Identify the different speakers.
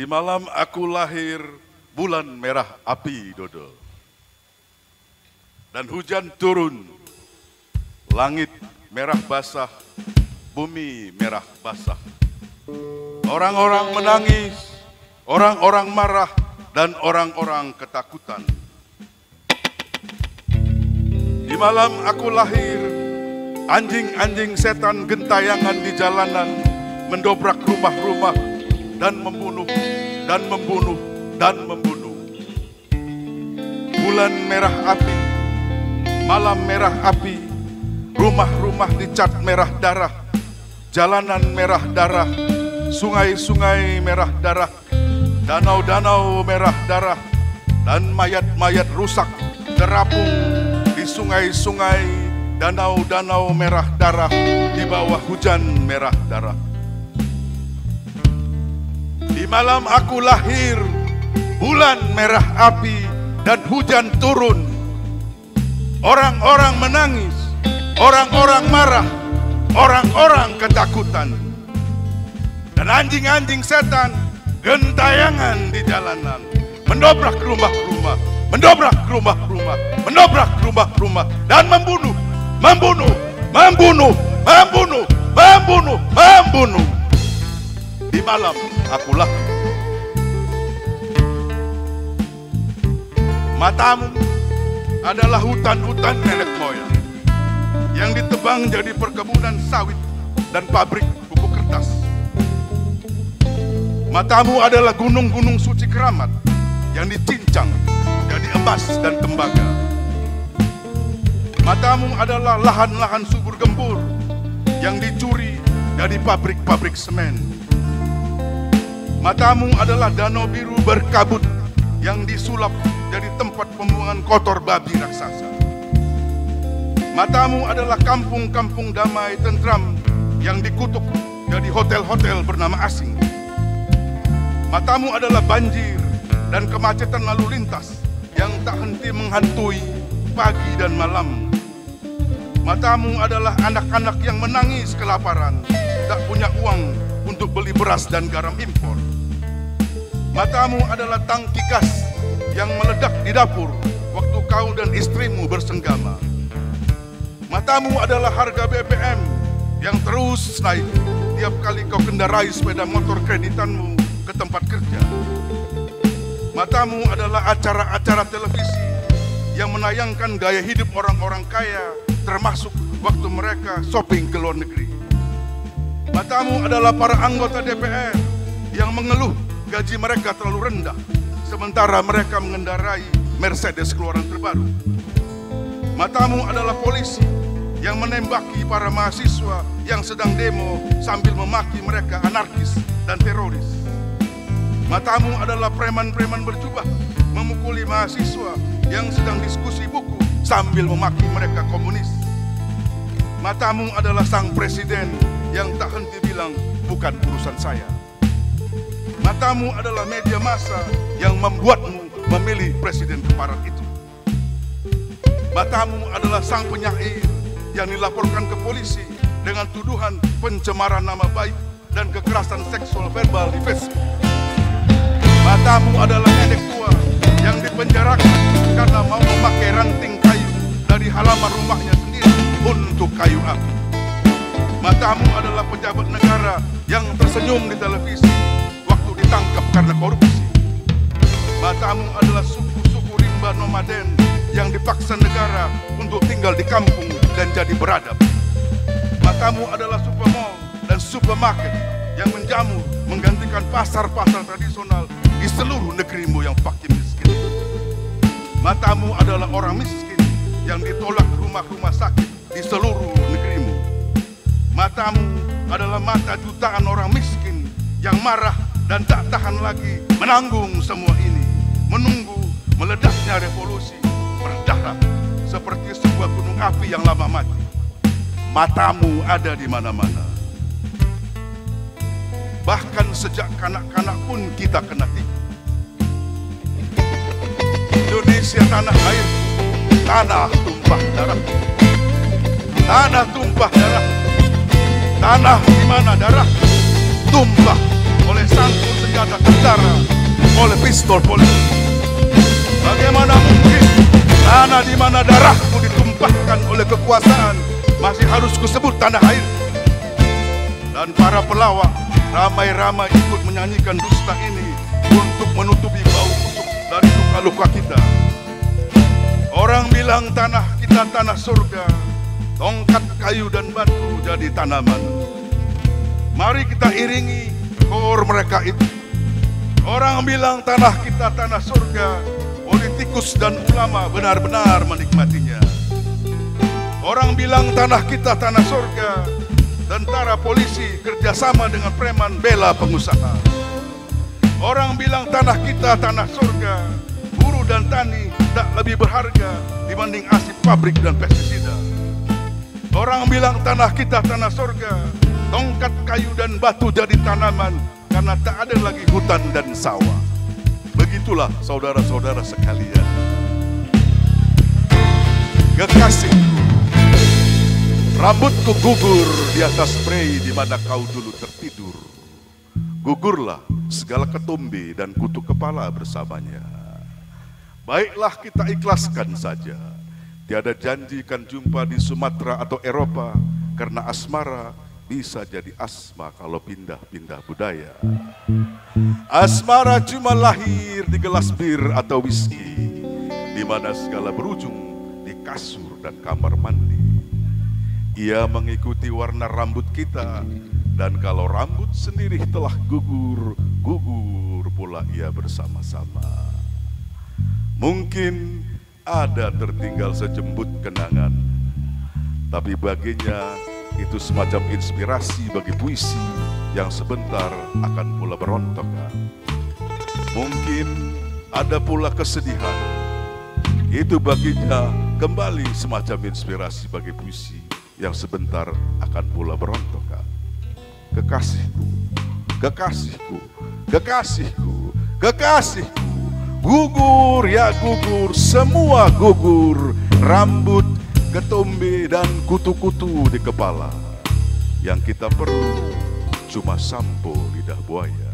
Speaker 1: Di malam aku lahir, bulan merah api dodol. Dan hujan turun, langit merah basah, bumi merah basah. Orang-orang menangis, orang-orang marah, dan orang-orang ketakutan. Di malam aku lahir, anjing-anjing setan gentayangan di jalanan, mendobrak rumah-rumah, dan membunuh, dan membunuh, dan membunuh. Bulan merah api, malam merah api, rumah-rumah dicat merah darah, jalanan merah darah, sungai-sungai merah darah, danau-danau merah darah, dan mayat-mayat rusak terapung di sungai-sungai, danau-danau merah darah, di bawah hujan merah darah. Di malam aku lahir, bulan merah api dan hujan turun. Orang-orang menangis, orang-orang marah, orang-orang ketakutan. Dan anjing-anjing setan gentayangan di jalanan, mendobrak rumah-rumah, mendobrak rumah-rumah, mendobrak rumah-rumah, dan membunuh, membunuh, membunuh, membunuh, membunuh, membunuh. Di malam aku lahir. Matamu adalah hutan-hutan nenek moyang yang ditebang jadi perkebunan sawit dan pabrik pupuk kertas. Matamu adalah gunung-gunung suci keramat yang dicincang jadi emas dan tembaga. Matamu adalah lahan-lahan subur gembur yang dicuri dari pabrik-pabrik semen. Matamu adalah danau biru berkabut yang disulap jadi tempat pembuangan kotor babi raksasa. Matamu adalah kampung-kampung damai tentram yang dikutuk jadi hotel-hotel bernama asing. Matamu adalah banjir dan kemacetan lalu lintas yang tak henti menghantui pagi dan malam. Matamu adalah anak-anak yang menangis kelaparan, tak punya uang untuk beli beras dan garam impor. Matamu adalah tangki gas yang meledak di dapur waktu kau dan istrimu bersenggama. Matamu adalah harga BBM yang terus naik tiap kali kau kendarai sepeda motor kreditanmu ke tempat kerja. Matamu adalah acara-acara televisi yang menayangkan gaya hidup orang-orang kaya, termasuk waktu mereka shopping ke luar negeri. Matamu adalah para anggota DPR yang mengeluh gaji mereka terlalu rendah, sementara mereka mengendarai Mercedes keluaran terbaru. Matamu adalah polisi yang menembaki para mahasiswa yang sedang demo sambil memaki mereka anarkis dan teroris. Matamu adalah preman-preman berjubah memukuli mahasiswa yang sedang diskusi buku sambil memaki mereka komunis. Matamu adalah sang presiden yang tak henti bilang bukan urusan saya. Matamu adalah media massa yang membuatmu memilih presiden keparat itu. Matamu adalah sang penyair yang dilaporkan ke polisi dengan tuduhan pencemaran nama baik dan kekerasan seksual verbal di Facebook. Matamu adalah nenek tua yang dipenjarakan karena mau memakai ranting kayu dari halaman rumahnya sendiri untuk kayu api. Matamu adalah pejabat negara yang tersenyum di televisi waktu ditangkap karena korupsi. Matamu adalah suku-suku rimba nomaden yang dipaksa negara untuk tinggal di kampung dan jadi beradab. Matamu adalah supermall dan supermarket yang menjamur menggantikan pasar-pasar tradisional di seluruh negerimu yang fakir miskin. Matamu adalah orang miskin yang ditolak rumah-rumah sakit di seluruh negerimu. Matamu adalah mata jutaan orang miskin yang marah dan tak tahan lagi menanggung semua ini, menunggu meledaknya revolusi berdarah seperti sebuah gunung api yang lama mati. Matamu ada di mana-mana. Bahkan sejak kanak-kanak pun kita kena tipu. Indonesia tanah air, tanah tumpah darah. Tanah tumpah darah. Tanah di mana darah tumpah oleh sangkut senjata tentara oleh pistol polisi. Bagaimana mungkin tanah di mana darahku ditumpahkan oleh kekuasaan masih harus kusebut tanah air? Dan para pelawak ramai-ramai ikut menyanyikan dusta ini untuk menutupi bau busuk dari luka-luka kita. Orang bilang tanah kita tanah surga, tongkat kayu dan batu jadi tanaman. Mari kita iringi kor mereka itu. Orang bilang tanah kita tanah surga, politikus dan ulama benar-benar menikmatinya. Orang bilang tanah kita tanah surga, tentara polisi kerjasama dengan preman bela pengusaha. Orang bilang tanah kita tanah surga, buruh dan tani tak lebih berharga dibanding arsip pabrik dan pestisida. Orang bilang tanah kita tanah surga, tongkat kayu dan batu jadi tanaman karena tak ada lagi hutan dan sawah. Begitulah saudara-saudara sekalian. Kekasihku, rambutku gugur di atas prei di mana kau dulu tertidur. Gugurlah segala ketumbi dan kutu kepala bersamanya. Baiklah kita ikhlaskan saja. Tiada janji kan jumpa di Sumatera atau Eropa, karena asmara bisa jadi asma kalau pindah-pindah budaya. Asmara cuma lahir di gelas bir atau whisky, di mana segala berujung di kasur dan kamar mandi. Ia mengikuti warna rambut kita, dan kalau rambut sendiri telah gugur, gugur pula ia bersama-sama. Mungkin ada tertinggal sejembut kenangan, tapi baginya itu semacam inspirasi bagi puisi yang sebentar akan pula berontokan. Mungkin ada pula kesedihan, itu baginya kembali semacam inspirasi bagi puisi yang sebentar akan pula berontokan. Kekasihku, kekasihku, kekasihku, kekasihku, gugur ya gugur, semua gugur, rambut, ketombe dan kutu-kutu di kepala. Yang kita perlu cuma sampo lidah buaya.